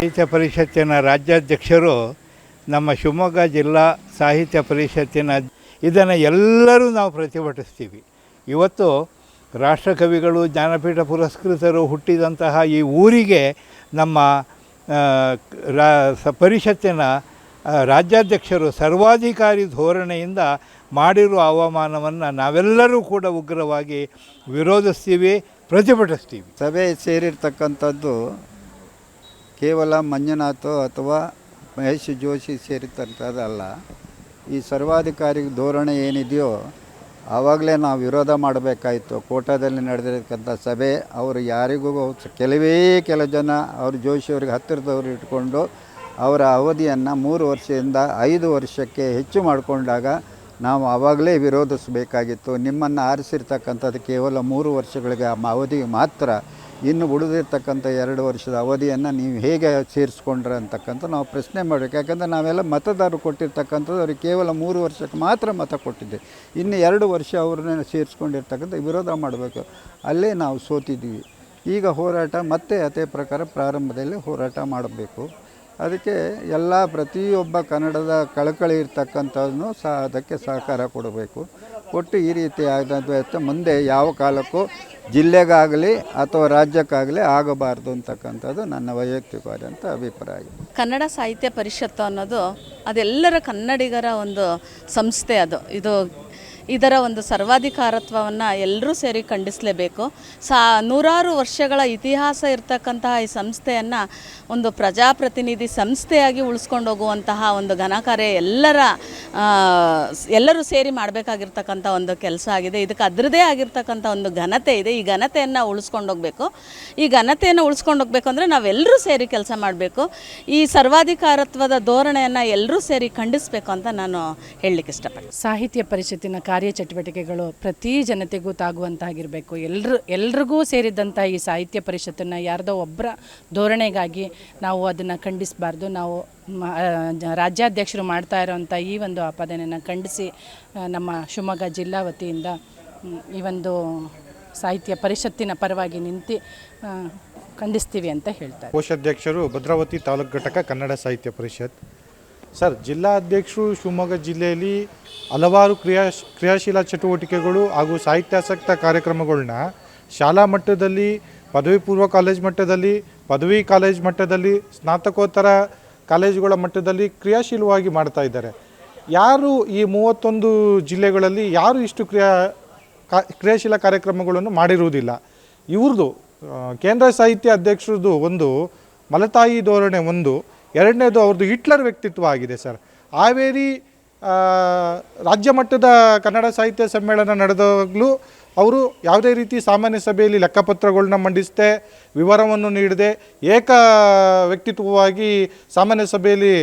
ಸಾಹಿತ್ಯ ಪರಿಷತ್ತಿನ ರಾಜ್ಯಾಧ್ಯಕ್ಷರು ನಮ್ಮ ಶಿವಮೊಗ್ಗ ಜಿಲ್ಲಾ ಸಾಹಿತ್ಯ ಪರಿಷತ್ತಿನ ಇದನ್ನು ಎಲ್ಲರೂ ನಾವು ಪ್ರತಿಭಟಿಸ್ತೀವಿ. ಇವತ್ತು ರಾಷ್ಟ್ರಕವಿಗಳು ಜ್ಞಾನಪೀಠ ಪುರಸ್ಕೃತರು ಹುಟ್ಟಿದಂತಹ ಈ ಊರಿಗೆ ನಮ್ಮ ಪರಿಷತ್ತಿನ ರಾಜ್ಯಾಧ್ಯಕ್ಷರು ಸರ್ವಾಧಿಕಾರಿ ಧೋರಣೆಯಿಂದ ಮಾಡಿರುವ ಅವಮಾನವನ್ನು ನಾವೆಲ್ಲರೂ ಕೂಡ ಉಗ್ರವಾಗಿ ವಿರೋಧಿಸ್ತೀವಿ, ಪ್ರತಿಭಟಿಸ್ತೀವಿ. ಸಭೆ ಸೇರಿರ್ತಕ್ಕಂಥದ್ದು ಕೇವಲ ಮಂಜುನಾಥ್ ಅಥವಾ ಮಹೇಶ್ ಜೋಶಿ ಸೇರಿರ್ತಕ್ಕಂಥದ್ದಲ್ಲ. ಈ ಸರ್ವಾಧಿಕಾರಿ ಧೋರಣೆ ಏನಿದೆಯೋ ಆವಾಗಲೇ ನಾವು ವಿರೋಧ ಮಾಡಬೇಕಾಯಿತು. ಕೋಟಾದಲ್ಲಿ ನಡೆದಿರ್ತಕ್ಕಂಥ ಸಭೆ ಅವರು ಯಾರಿಗೂ ಕೆಲ ಜನ ಅವರು ಜೋಶಿಯವ್ರಿಗೆ ಹತ್ತಿರದವ್ರು ಇಟ್ಕೊಂಡು ಅವರ ಅವಧಿಯನ್ನು 3 ವರ್ಷದಿಂದ 5 ವರ್ಷಕ್ಕೆ ಹೆಚ್ಚು ಮಾಡಿಕೊಂಡಾಗ ನಾವು ಆವಾಗಲೇ ವಿರೋಧಿಸಬೇಕಾಗಿತ್ತು. ನಿಮ್ಮನ್ನು ಆರಿಸಿರ್ತಕ್ಕಂಥದ್ದು ಕೇವಲ 3 ವರ್ಷಗಳಿಗೆ ಅವಧಿಗೆ ಮಾತ್ರ, ಇನ್ನು ಉಳಿದಿರ್ತಕ್ಕಂಥ 2 ವರ್ಷದ ಅವಧಿಯನ್ನು ನೀವು ಹೇಗೆ ಸೇರಿಸ್ಕೊಂಡ್ರೆ ಅಂತಕ್ಕಂಥ ನಾವು ಪ್ರಶ್ನೆ ಮಾಡಬೇಕು. ಯಾಕಂದರೆ ನಾವೆಲ್ಲ ಮತದಾರರು ಕೊಟ್ಟಿರ್ತಕ್ಕಂಥದ್ದು ಅವ್ರಿಗೆ ಕೇವಲ 3 ವರ್ಷಕ್ಕೆ ಮಾತ್ರ ಮತ ಕೊಟ್ಟಿದ್ದೆ. ಇನ್ನು 2 ವರ್ಷ ಅವ್ರನ್ನ ಸೇರಿಸ್ಕೊಂಡಿರ್ತಕ್ಕಂಥ ವಿರೋಧ ಮಾಡಬೇಕು. ಅಲ್ಲೇ ನಾವು ಸೋತಿದ್ದೀವಿ. ಈಗ ಹೋರಾಟ ಮತ್ತೆ ಅದೇ ಪ್ರಕಾರ ಪ್ರಾರಂಭದಲ್ಲಿ ಹೋರಾಟ ಮಾಡಬೇಕು. ಅದಕ್ಕೆ ಪ್ರತಿಯೊಬ್ಬ ಕನ್ನಡದ ಕಳಕಳಿ ಇರ್ತಕ್ಕಂಥದ್ದನ್ನು ಅದಕ್ಕೆ ಸಹಕಾರ ಕೊಡಬೇಕು. ಕೊಟ್ಟು ಈ ರೀತಿ ಆದ ಮುಂದೆ ಯಾವ ಕಾಲಕ್ಕೂ ಜಿಲ್ಲೆಗಾಗಲಿ ಅಥವಾ ರಾಜ್ಯಕ್ಕಾಗಲಿ ಆಗಬಾರ್ದು ಅಂತಕ್ಕಂಥದ್ದು ನನ್ನ ವೈಯಕ್ತಿಕವಾದಂಥ ಅಭಿಪ್ರಾಯ. ಕನ್ನಡ ಸಾಹಿತ್ಯ ಪರಿಷತ್ತು ಅನ್ನೋದು ಅದೆಲ್ಲರ ಕನ್ನಡಿಗರ ಒಂದು ಸಂಸ್ಥೆ. ಇದರ ಒಂದು ಸರ್ವಾಧಿಕಾರತ್ವವನ್ನು ಎಲ್ಲರೂ ಸೇರಿ ಖಂಡಿಸಲೇಬೇಕು. ನೂರಾರು ವರ್ಷಗಳ ಇತಿಹಾಸ ಇರತಕ್ಕಂತಹ ಈ ಸಂಸ್ಥೆಯನ್ನು ಒಂದು ಪ್ರಜಾಪ್ರತಿನಿಧಿ ಸಂಸ್ಥೆಯಾಗಿ ಉಳಿಸ್ಕೊಂಡು ಹೋಗುವಂತಹ ಒಂದು ಘನಕಾರ್ಯ ಎಲ್ಲರೂ ಸೇರಿ ಮಾಡಬೇಕಾಗಿರ್ತಕ್ಕಂಥ ಒಂದು ಕೆಲಸ ಆಗಿದೆ. ಇದಕ್ಕೆ ಅದರದೇ ಆಗಿರ್ತಕ್ಕಂಥ ಒಂದು ಘನತೆ ಇದೆ. ಈ ಘನತೆಯನ್ನು ಉಳಿಸ್ಕೊಂಡು ಹೋಗಬೇಕು. ಈ ಘನತೆಯನ್ನು ಉಳಿಸ್ಕೊಂಡು ಹೋಗಬೇಕು ಅಂದರೆ ನಾವೆಲ್ಲರೂ ಸೇರಿ ಕೆಲಸ ಮಾಡಬೇಕು. ಈ ಸರ್ವಾಧಿಕಾರತ್ವದ ಧೋರಣೆಯನ್ನು ಎಲ್ಲರೂ ಸೇರಿ ಖಂಡಿಸಬೇಕು ಅಂತ ನಾನು ಹೇಳಲಿಕ್ಕೆ ಇಷ್ಟಪಡ್ತೀನಿ. ಸಾಹಿತ್ಯ ಪರಿಷತ್ತಿನ ಕಾರ್ಯಚಟುವಟಿಕೆಗಳು ಪ್ರತಿ ಜನತೆಗೂ ತಾಗುವಂತಾಗಿರಬೇಕು. ಎಲ್ರಿಗೂ ಸೇರಿದಂಥ ಈ ಸಾಹಿತ್ಯ ಪರಿಷತ್ತನ್ನು ಯಾರ್ದೋ ಒಬ್ಬರ ಧೋರಣೆಗಾಗಿ ನಾವು ಅದನ್ನು ಖಂಡಿಸಬಾರ್ದು. ನಾವು ರಾಜ್ಯಾಧ್ಯಕ್ಷರು ಮಾಡ್ತಾ ಇರೋವಂಥ ಈ ಒಂದು ಆಪಾದನೆಯನ್ನು ಖಂಡಿಸಿ ನಮ್ಮ ಶಿವಮೊಗ್ಗ ಜಿಲ್ಲಾ ವತಿಯಿಂದ ಈ ಒಂದು ಸಾಹಿತ್ಯ ಪರಿಷತ್ತಿನ ಪರವಾಗಿ ನಿಂತು ಖಂಡಿಸ್ತೀವಿ ಅಂತ ಹೇಳ್ತಾರೆ. ಕೋಶಾಧ್ಯಕ್ಷರು ಭದ್ರಾವತಿ ತಾಲೂಕು ಘಟಕ ಕನ್ನಡ ಸಾಹಿತ್ಯ ಪರಿಷತ್. ಸರ್, ಜಿಲ್ಲಾ ಅಧ್ಯಕ್ಷರು ಶಿವಮೊಗ್ಗ ಜಿಲ್ಲೆಯಲ್ಲಿ ಹಲವಾರು ಕ್ರಿಯಾಶೀಲ ಚಟುವಟಿಕೆಗಳು ಹಾಗೂ ಸಾಹಿತ್ಯಾಸಕ್ತ ಕಾರ್ಯಕ್ರಮಗಳನ್ನ ಶಾಲಾ ಮಟ್ಟದಲ್ಲಿ, ಪದವಿ ಪೂರ್ವ ಕಾಲೇಜ್ ಮಟ್ಟದಲ್ಲಿ, ಪದವಿ ಕಾಲೇಜ್ ಮಟ್ಟದಲ್ಲಿ, ಸ್ನಾತಕೋತ್ತರ ಕಾಲೇಜುಗಳ ಮಟ್ಟದಲ್ಲಿ ಕ್ರಿಯಾಶೀಲವಾಗಿ ಮಾಡ್ತಾ ಇದ್ದಾರೆ. ಯಾರು ಈ 31 ಜಿಲ್ಲೆಗಳಲ್ಲಿ ಯಾರು ಇಷ್ಟು ಕ್ರಿಯಾಶೀಲ ಕಾರ್ಯಕ್ರಮಗಳನ್ನು ಮಾಡಿರುವುದಿಲ್ಲ. ಇವ್ರದ್ದು ಕೇಂದ್ರ ಸಾಹಿತ್ಯ ಅಧ್ಯಕ್ಷರದ್ದು ಒಂದು ಮಲತಾಯಿ ಧೋರಣೆ, ಎರಡನೇದು ಅವ್ರದ್ದು ಹಿಟ್ಲರ್ ವ್ಯಕ್ತಿತ್ವ ಆಗಿದೆ ಸರ್. ಹಾವೇರಿ ರಾಜ್ಯ ಮಟ್ಟದ ಕನ್ನಡ ಸಾಹಿತ್ಯ ಸಮ್ಮೇಳನ ನಡೆದಾಗಲೂ ಅವರು ಯಾವುದೇ ರೀತಿ ಸಾಮಾನ್ಯ ಸಭೆಯಲ್ಲಿ ಲೆಕ್ಕಪತ್ರಗಳನ್ನ ಮಂಡಿಸದೆ, ವಿವರವನ್ನು ನೀಡದೆ, ಏಕ ವ್ಯಕ್ತಿತ್ವವಾಗಿ ಸಾಮಾನ್ಯ ಸಭೆಯಲ್ಲಿ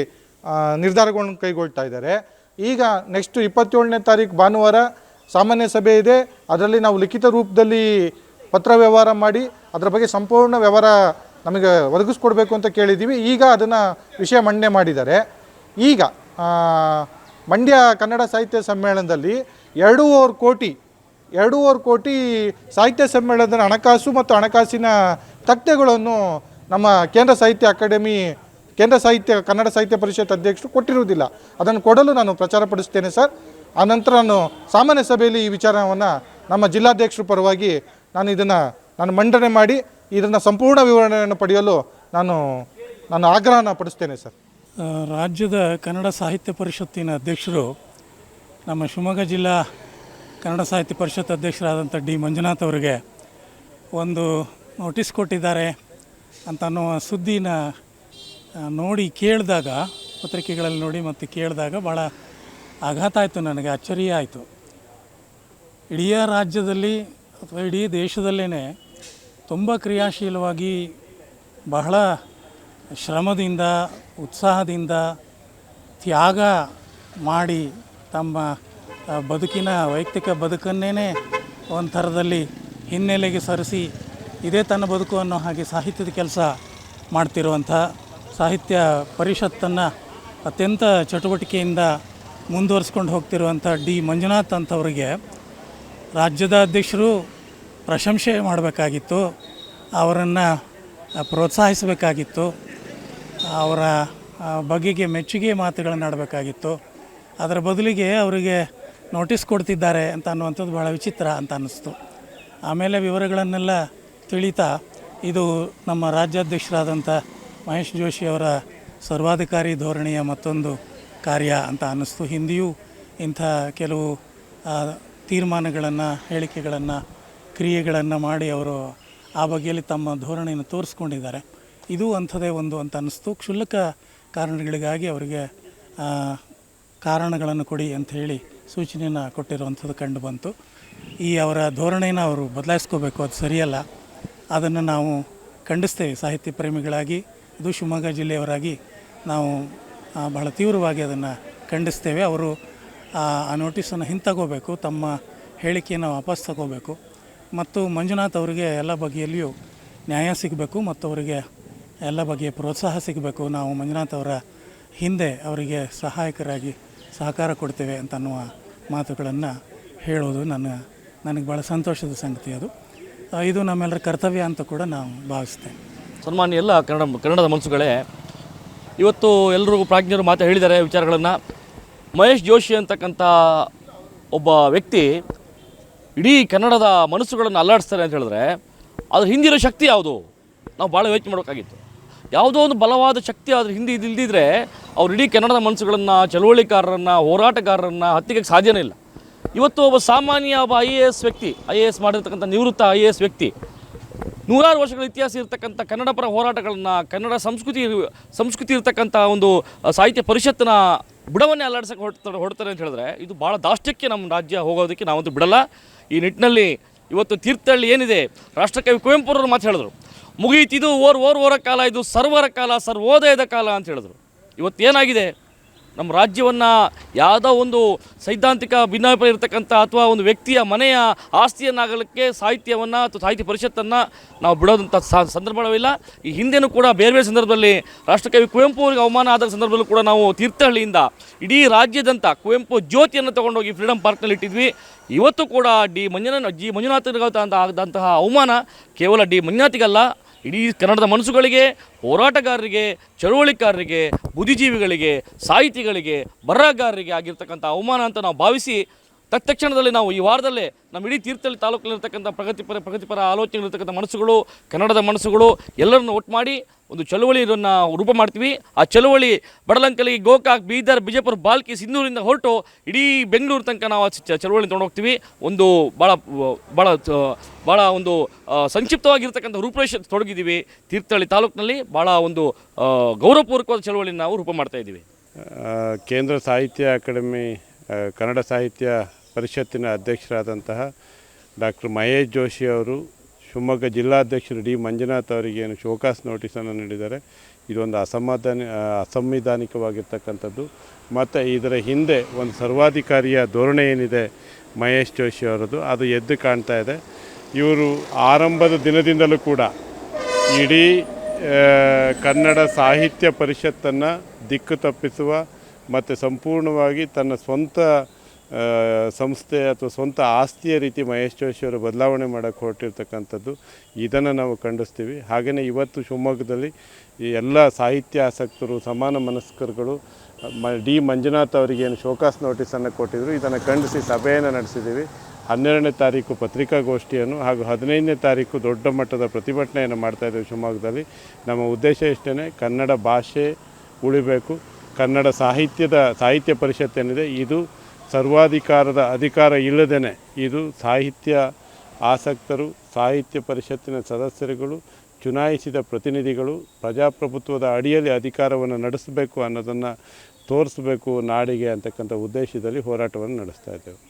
ನಿರ್ಧಾರಗಳನ್ನು ಕೈಗೊಳ್ತಾ ಇದ್ದಾರೆ. ಈಗ ನೆಕ್ಸ್ಟ್ 27ನೇ ತಾರೀಕು ಭಾನುವಾರ ಸಾಮಾನ್ಯ ಸಭೆ ಇದೆ. ಅದರಲ್ಲಿ ನಾವು ಲಿಖಿತ ರೂಪದಲ್ಲಿ ಪತ್ರ ವ್ಯವಹಾರ ಮಾಡಿ ಅದರ ಬಗ್ಗೆ ಸಂಪೂರ್ಣ ವ್ಯವಹಾರ ನಮಗೆ ಒದಗಿಸ್ಕೊಡ್ಬೇಕು ಅಂತ ಕೇಳಿದ್ದೀವಿ. ಈಗ ಅದನ್ನು ವಿಷಯ ಮಂಡನೆ ಮಾಡಿದ್ದಾರೆ. ಈಗ ಮಂಡ್ಯ ಕನ್ನಡ ಸಾಹಿತ್ಯ ಸಮ್ಮೇಳನದಲ್ಲಿ 2.25 ಕೋಟಿ ಸಾಹಿತ್ಯ ಸಮ್ಮೇಳನದ ಹಣಕಾಸು ಮತ್ತು ಹಣಕಾಸಿನ ತಕ್ತೆಗಳನ್ನು ನಮ್ಮ ಕೇಂದ್ರ ಸಾಹಿತ್ಯ ಅಕಾಡೆಮಿ, ಕನ್ನಡ ಸಾಹಿತ್ಯ ಪರಿಷತ್ ಅಧ್ಯಕ್ಷರು ಕೊಟ್ಟಿರುವುದಿಲ್ಲ. ಅದನ್ನು ಕೊಡಲು ನಾನು ಪ್ರಚಾರಪಡಿಸ್ತೇನೆ ಸರ್. ಆನಂತರ ನಾನು ಸಾಮಾನ್ಯ ಸಭೆಯಲ್ಲಿ ಈ ವಿಚಾರವನ್ನು ನಮ್ಮ ಜಿಲ್ಲಾಧ್ಯಕ್ಷರ ಪರವಾಗಿ ನಾನು ಮಂಡನೆ ಮಾಡಿ ಇದನ್ನು ಸಂಪೂರ್ಣ ವಿವರಣೆಯನ್ನು ಪಡೆಯಲು ನಾನು ಆಗ್ರಹನ ಪಡಿಸ್ತೇನೆ ಸರ್. ರಾಜ್ಯದ ಕನ್ನಡ ಸಾಹಿತ್ಯ ಪರಿಷತ್ತಿನ ಅಧ್ಯಕ್ಷರು ನಮ್ಮ ಶಿವಮೊಗ್ಗ ಜಿಲ್ಲಾ ಕನ್ನಡ ಸಾಹಿತ್ಯ ಪರಿಷತ್ ಅಧ್ಯಕ್ಷರಾದಂಥ ಡಿ ಮಂಜುನಾಥ್ ಅವರಿಗೆ ಒಂದು ನೋಟಿಸ್ ಕೊಟ್ಟಿದ್ದಾರೆ ಅಂತ ಅನ್ನೋ ಸುದ್ದಿನ ನೋಡಿ ಕೇಳಿದಾಗ, ಪತ್ರಿಕೆಗಳಲ್ಲಿ ನೋಡಿ ಮತ್ತು ಕೇಳಿದಾಗ ಭಾಳ ಆಘಾತ ಆಯಿತು, ನನಗೆ ಅಚ್ಚರಿಯ ಆಯಿತು. ಇಡೀ ರಾಜ್ಯದಲ್ಲಿ ಅಥವಾ ಇಡೀ ದೇಶದಲ್ಲೇ ತುಂಬ ಕ್ರಿಯಾಶೀಲವಾಗಿ, ಬಹಳ ಶ್ರಮದಿಂದ, ಉತ್ಸಾಹದಿಂದ, ತ್ಯಾಗ ಮಾಡಿ ತಮ್ಮ ವೈಯಕ್ತಿಕ ಬದುಕನ್ನೇ ಒಂದು ಥರದಲ್ಲಿ ಹಿನ್ನೆಲೆಗೆ ಸರಿಸಿ ಇದೇ ತನ್ನ ಬದುಕು ಅನ್ನೋ ಹಾಗೆ ಸಾಹಿತ್ಯದ ಕೆಲಸ ಮಾಡ್ತಿರುವಂಥ ಸಾಹಿತ್ಯ ಪರಿಷತ್ತನ್ನು ಅತ್ಯಂತ ಚಟುವಟಿಕೆಯಿಂದ ಮುಂದುವರಿಸ್ಕೊಂಡು ಹೋಗ್ತಿರುವಂಥ ಡಿ ಮಂಜುನಾಥ್ ಅಂಥವ್ರಿಗೆ ರಾಜ್ಯದ ಅಧ್ಯಕ್ಷರು ಪ್ರಶಂಸೆ ಮಾಡಬೇಕಾಗಿತ್ತು, ಅವರನ್ನು ಪ್ರೋತ್ಸಾಹಿಸಬೇಕಾಗಿತ್ತು. ಅವರ ಬಗೆಗೆ ಮೆಚ್ಚುಗೆ ಮಾತುಗಳನ್ನು ಆಡಬೇಕಾಗಿತ್ತು. ಅದರ ಬದಲಿಗೆ ಅವರಿಗೆ ನೋಟಿಸ್ ಕೊಡ್ತಿದ್ದಾರೆ ಅಂತ ಅನ್ನುವಂಥದ್ದು ಭಾಳ ವಿಚಿತ್ರ ಅಂತ ಅನ್ನಿಸ್ತು. ಆಮೇಲೆ ವಿವರಗಳನ್ನೆಲ್ಲ ತಿಳಿತಾ ಇದು ನಮ್ಮ ರಾಜ್ಯಾಧ್ಯಕ್ಷರಾದಂಥ ಮಹೇಶ್ ಜೋಶಿ ಅವರ ಸರ್ವಾಧಿಕಾರಿ ಧೋರಣೆಯ ಮತ್ತೊಂದು ಕಾರ್ಯ ಅಂತ ಅನ್ನಿಸ್ತು. ಹಿಂದೆಯೂ ಇಂಥ ಕೆಲವು ತೀರ್ಮಾನಗಳನ್ನು, ಹೇಳಿಕೆಗಳನ್ನು, ಕ್ರಿಯೆಗಳನ್ನು ಮಾಡಿ ಅವರು ಆ ಬಗೆಯಲ್ಲಿ ತಮ್ಮ ಧೋರಣೆಯನ್ನು ತೋರಿಸ್ಕೊಂಡಿದ್ದಾರೆ. ಇದು ಅಂಥದ್ದೇ ಒಂದು ಅಂತ ಅನ್ನಿಸ್ತು. ಕ್ಷುಲ್ಲಕ ಕಾರಣಗಳಿಗಾಗಿ ಅವರಿಗೆ ಕಾರಣಗಳನ್ನು ಕೊಡಿ ಅಂತ ಹೇಳಿ ಸೂಚನೆಯನ್ನು ಕೊಟ್ಟಿರುವಂಥದ್ದು ಕಂಡು ಬಂತು. ಈ ಅವರ ಧೋರಣೆಯನ್ನು ಅವರು ಬದಲಾಯಿಸ್ಕೋಬೇಕು, ಅದು ಸರಿಯಲ್ಲ. ಅದನ್ನು ನಾವು ಖಂಡಿಸ್ತೇವೆ. ಸಾಹಿತ್ಯ ಪ್ರೇಮಿಗಳಾಗಿ, ಇದು ಶಿವಮೊಗ್ಗ ಜಿಲ್ಲೆಯವರಾಗಿ ನಾವು ಬಹಳ ತೀವ್ರವಾಗಿ ಅದನ್ನು ಖಂಡಿಸ್ತೇವೆ. ಅವರು ಆ ನೋಟಿಸನ್ನು ಹಿಂತಗೋಬೇಕು, ತಮ್ಮ ಹೇಳಿಕೆಯನ್ನು ವಾಪಸ್ ತಗೋಬೇಕು ಮತ್ತು ಮಂಜುನಾಥ್ ಅವರಿಗೆ ಎಲ್ಲ ಬಗೆಯಲ್ಲಿಯೂ ನ್ಯಾಯ ಸಿಗಬೇಕು ಮತ್ತು ಅವರಿಗೆ ಎಲ್ಲ ಬಗೆಯ ಪ್ರೋತ್ಸಾಹ ಸಿಗಬೇಕು. ನಾವು ಮಂಜುನಾಥ್ ಅವರ ಹಿಂದೆ ಅವರಿಗೆ ಸಹಾಯಕರಾಗಿ ಸಹಕಾರ ಕೊಡ್ತೇವೆ ಅಂತ ಅನ್ನುವ ಮಾತುಗಳನ್ನು ಹೇಳೋದು ನನಗೆ ಭಾಳ ಸಂತೋಷದ ಸಂಗತಿ. ಇದು ನಮ್ಮೆಲ್ಲರ ಕರ್ತವ್ಯ ಅಂತ ಕೂಡ ನಾವು ಭಾವಿಸ್ತೇವೆ. ಸನ್ಮಾನ್ಯ ಎಲ್ಲ ಕನ್ನಡದ ಮನಸ್ಸುಗಳೇ, ಇವತ್ತು ಎಲ್ಲರೂ ಪ್ರಾಜ್ಞರು ಮಾತು ಹೇಳಿದ್ದಾರೆ ವಿಚಾರಗಳನ್ನು. ಮಹೇಶ್ ಜೋಶಿ ಅಂತಕ್ಕಂಥ ಒಬ್ಬ ವ್ಯಕ್ತಿ ಇಡೀ ಕನ್ನಡದ ಮನಸ್ಸುಗಳನ್ನು ಅಲ್ಲಾಡಿಸ್ತಾರೆ ಅಂತ ಹೇಳಿದ್ರೆ ಅದ್ರ ಹಿಂದಿರೋ ಶಕ್ತಿ ಯಾವುದು ನಾವು ಭಾಳ ಯೋಚನೆ ಮಾಡೋಕ್ಕಾಗಿತ್ತು. ಯಾವುದೋ ಒಂದು ಬಲವಾದ ಶಕ್ತಿ ಅದ್ರ ಹಿಂದೆ ಇಲ್ದಿದ್ರೆ ಅವ್ರು ಇಡೀ ಕನ್ನಡದ ಮನಸ್ಸುಗಳನ್ನು, ಚಳುವಳಿಕಾರರನ್ನು, ಹೋರಾಟಗಾರರನ್ನು ಹತ್ತಿಗೆ ಸಾಧ್ಯನೇ ಇಲ್ಲ. ಇವತ್ತು ಒಬ್ಬ ಸಾಮಾನ್ಯ ಒಬ್ಬ IAS ಮಾಡಿರ್ತಕ್ಕಂಥ ನಿವೃತ್ತ IAS ವ್ಯಕ್ತಿ, ನೂರಾರು ವರ್ಷಗಳ ಇತಿಹಾಸ ಇರತಕ್ಕಂಥ ಕನ್ನಡ ಪರ ಹೋರಾಟಗಳನ್ನು, ಕನ್ನಡ ಸಂಸ್ಕೃತಿ ಇರತಕ್ಕಂಥ ಒಂದು ಸಾಹಿತ್ಯ ಪರಿಷತ್ತಿನ ಬುಡವನ್ನೇ ಅಲ್ಲಾಡ್ಸಕ್ಕೆ ಹೊಡ್ತಾರೆ ಅಂತ ಹೇಳಿದ್ರೆ ಇದು ಭಾಳ ದಾಷ್ಟ್ಯಕ್ಕೆ ನಮ್ಮ ರಾಜ್ಯ ಹೋಗೋದಕ್ಕೆ ನಾವಂತೂ ಬಿಡಲ್ಲ. ಈ ನಿಟ್ಟಿನಲ್ಲಿ ಇವತ್ತು ತೀರ್ಥಹಳ್ಳಿ ಏನಿದೆ, ರಾಷ್ಟ್ರಕವಿ ಕುವೆಂಪುರವರು ಮಾತು ಹೇಳಿದ್ರು, ಮುಗೀತಿದು ಓರ ಕಾಲ, ಇದು ಸರ್ವರ ಕಾಲ, ಸರ್ವೋದಯದ ಕಾಲ ಅಂತ ಹೇಳಿದ್ರು. ಇವತ್ತೇನಾಗಿದೆ, ನಮ್ಮ ರಾಜ್ಯವನ್ನು ಯಾವುದೋ ಒಂದು ಸೈದ್ಧಾಂತಿಕ ಭಿನ್ನಾಭಿಪ್ರಾಯ ಇರತಕ್ಕಂಥ ಅಥವಾ ಒಂದು ವ್ಯಕ್ತಿಯ ಮನೆಯ ಆಸ್ತಿಯನ್ನಾಗಲಿಕ್ಕೆ ಸಾಹಿತ್ಯವನ್ನು ಅಥವಾ ಸಾಹಿತ್ಯ ಪರಿಷತ್ತನ್ನು ನಾವು ಬಿಡೋದಂಥ ಸಂದರ್ಭವಿಲ್ಲ. ಈ ಹಿಂದೆನೂ ಕೂಡ ಬೇರೆ ಬೇರೆ ಸಂದರ್ಭದಲ್ಲಿ ರಾಷ್ಟ್ರಕವಿ ಕುವೆಂಪು ಅವರಿಗೆ ಅವಮಾನ ಆದ ಸಂದರ್ಭದಲ್ಲೂ ಕೂಡ ನಾವು ತೀರ್ಥಹಳ್ಳಿಯಿಂದ ಇಡೀ ರಾಜ್ಯದಂಥ ಕುವೆಂಪು ಜ್ಯೋತಿಯನ್ನು ತೊಗೊಂಡೋಗಿ ಫ್ರೀಡಮ್ ಪಾರ್ಕ್ನಲ್ಲಿ ಇಟ್ಟಿದ್ವಿ. ಇವತ್ತು ಕೂಡ ಮಂಜುನಾಥಂತಹ ಅವಮಾನ ಕೇವಲ ಮಂಜುನಾಥಿಗಲ್ಲ, ಇಡೀ ಕನ್ನಡದ ಮನಸ್ಸುಗಳಿಗೆ, ಹೋರಾಟಗಾರರಿಗೆ, ಚಳುವಳಿಕಾರರಿಗೆ, ಬುದ್ಧಿಜೀವಿಗಳಿಗೆ, ಸಾಹಿತಿಗಳಿಗೆ, ಬರಹಗಾರರಿಗೆ ಆಗಿರ್ತಕ್ಕಂಥ ಅವಮಾನ ಅಂತ ನಾವು ಭಾವಿಸಿ ತಕ್ಷಣದಲ್ಲಿ ನಾವು ಈ ವಾರದಲ್ಲೇ ನಮ್ಮ ಇಡೀ ತೀರ್ಥಹಳ್ಳಿ ತಾಲೂಕಿನಲ್ಲಿರ್ತಕ್ಕಂಥ ಪ್ರಗತಿಪರ ಆಲೋಚನೆಗಳಿರ್ತಕ್ಕಂಥ ಮನಸ್ಸುಗಳು, ಕನ್ನಡದ ಮನಸ್ಸುಗಳು ಎಲ್ಲರನ್ನು ಒಟ್ಟು ಮಾಡಿ ಒಂದು ಚಳುವಳಿಯನ್ನು ರೂಪ ಮಾಡ್ತೀವಿ. ಆ ಚಳುವಳಿ ಬಡಲಂಕಲಿ, ಗೋಕಾಕ್, ಬೀದರ್, ಬಿಜಾಪುರ, ಬಾಲ್ಕಿ, ಸಿಂಧೂರಿಂದ ಹೊರಟು ಇಡೀ ಬೆಂಗಳೂರು ತನಕ ನಾವು ಚಳುವಳಿ ತೊಗೊಂಡೋಗ್ತೀವಿ. ಒಂದು ಭಾಳ ಒಂದು ಸಂಕ್ಷಿಪ್ತವಾಗಿರ್ತಕ್ಕಂಥ ರೂಪರೇಷೆ ತೊಡಗಿದ್ದೀವಿ. ತೀರ್ಥಹಳ್ಳಿ ತಾಲೂಕಿನಲ್ಲಿ ಭಾಳ ಒಂದು ಗೌರವಪೂರ್ವಕವಾದ ಚಳುವಳಿಯನ್ನು ನಾವು ರೂಪ ಮಾಡ್ತಾಯಿದ್ದೀವಿ. ಕೇಂದ್ರ ಸಾಹಿತ್ಯ ಅಕಾಡೆಮಿ ಕನ್ನಡ ಸಾಹಿತ್ಯ ಪರಿಷತ್ತಿನ ಅಧ್ಯಕ್ಷರಾದಂತಹ ಡಾಕ್ಟರ್ ಮಹೇಶ್ ಜೋಶಿ ಅವರು ಶಿವಮೊಗ್ಗ ಜಿಲ್ಲಾಧ್ಯಕ್ಷರು ಡಿ ಮಂಜುನಾಥ್ ಅವರಿಗೆ ಏನು ಶೋಕಾಸ್ ನೋಟಿಸನ್ನು ನೀಡಿದ್ದಾರೆ. ಇದೊಂದು ಅಸಂವಿಧಾನಿಕವಾಗಿರ್ತಕ್ಕಂಥದ್ದು. ಮತ್ತು ಇದರ ಹಿಂದೆ ಒಂದು ಸರ್ವಾಧಿಕಾರಿಯ ಧೋರಣೆ ಏನಿದೆ ಮಹೇಶ್ ಜೋಶಿ ಅವರದ್ದು, ಅದು ಎದ್ದು ಕಾಣ್ತಾ ಇದೆ. ಇವರು ಆರಂಭದ ದಿನದಿಂದಲೂ ಕೂಡ ಇಡೀ ಕನ್ನಡ ಸಾಹಿತ್ಯ ಪರಿಷತ್ತನ್ನು ದಿಕ್ಕು ತಪ್ಪಿಸುವ ಮತ್ತು ಸಂಪೂರ್ಣವಾಗಿ ತನ್ನ ಸ್ವಂತ ಸಂಸ್ಥೆ ಅಥವಾ ಸ್ವಂತ ಆಸ್ತಿಯ ರೀತಿ ಮಹೇಶ್ ಜೋಶಿ ಅವರು ಬದಲಾವಣೆ ಮಾಡೋಕ್ಕೆ ಹೊರಟಿರ್ತಕ್ಕಂಥದ್ದು, ಇದನ್ನು ನಾವು ಖಂಡಿಸ್ತೀವಿ. ಹಾಗೆಯೇ ಇವತ್ತು ಶಿವಮೊಗ್ಗದಲ್ಲಿ ಈ ಎಲ್ಲ ಸಾಹಿತ್ಯ ಆಸಕ್ತರು, ಸಮಾನ ಮನಸ್ಕರುಗಳು ಡಿ ಮಂಜುನಾಥ್ ಅವರಿಗೇನು ಶೋಕಾಸ್ ನೋಟಿಸನ್ನು ಕೊಟ್ಟಿದ್ದರು, ಇದನ್ನು ಖಂಡಿಸಿ ಸಭೆಯನ್ನು ನಡೆಸಿದ್ದೀವಿ. 12ನೇ ತಾರೀಕು ಪತ್ರಿಕಾಗೋಷ್ಠಿಯನ್ನು ಹಾಗೂ 15ನೇ ತಾರೀಕು ದೊಡ್ಡ ಮಟ್ಟದ ಪ್ರತಿಭಟನೆಯನ್ನು ಮಾಡ್ತಾಯಿದ್ದೇವೆ ಶಿವಮೊಗ್ಗದಲ್ಲಿ. ನಮ್ಮ ಉದ್ದೇಶ ಇಷ್ಟೇ, ಕನ್ನಡ ಭಾಷೆ ಉಳಿಬೇಕು. ಕನ್ನಡ ಸಾಹಿತ್ಯ ಪರಿಷತ್ ಏನಿದೆ ಇದು ಸರ್ವಾಧಿಕಾರದ ಅಧಿಕಾರ ಇಲ್ಲದೇ ಇದು ಸಾಹಿತ್ಯ ಆಸಕ್ತರು, ಸಾಹಿತ್ಯ ಪರಿಷತ್ತಿನ ಸದಸ್ಯರುಗಳು, ಚುನಾಯಿಸಿದ ಪ್ರತಿನಿಧಿಗಳು ಪ್ರಜಾಪ್ರಭುತ್ವದ ಅಡಿಯಲ್ಲಿ ಅಧಿಕಾರವನ್ನು ನಡೆಸಬೇಕು ಅನ್ನೋದನ್ನು ತೋರಿಸಬೇಕು ನಾಡಿಗೆ ಅಂತಕ್ಕಂಥ ಉದ್ದೇಶದಲ್ಲಿ ಹೋರಾಟವನ್ನು ನಡೆಸ್ತಾ ಇದ್ದೇವೆ.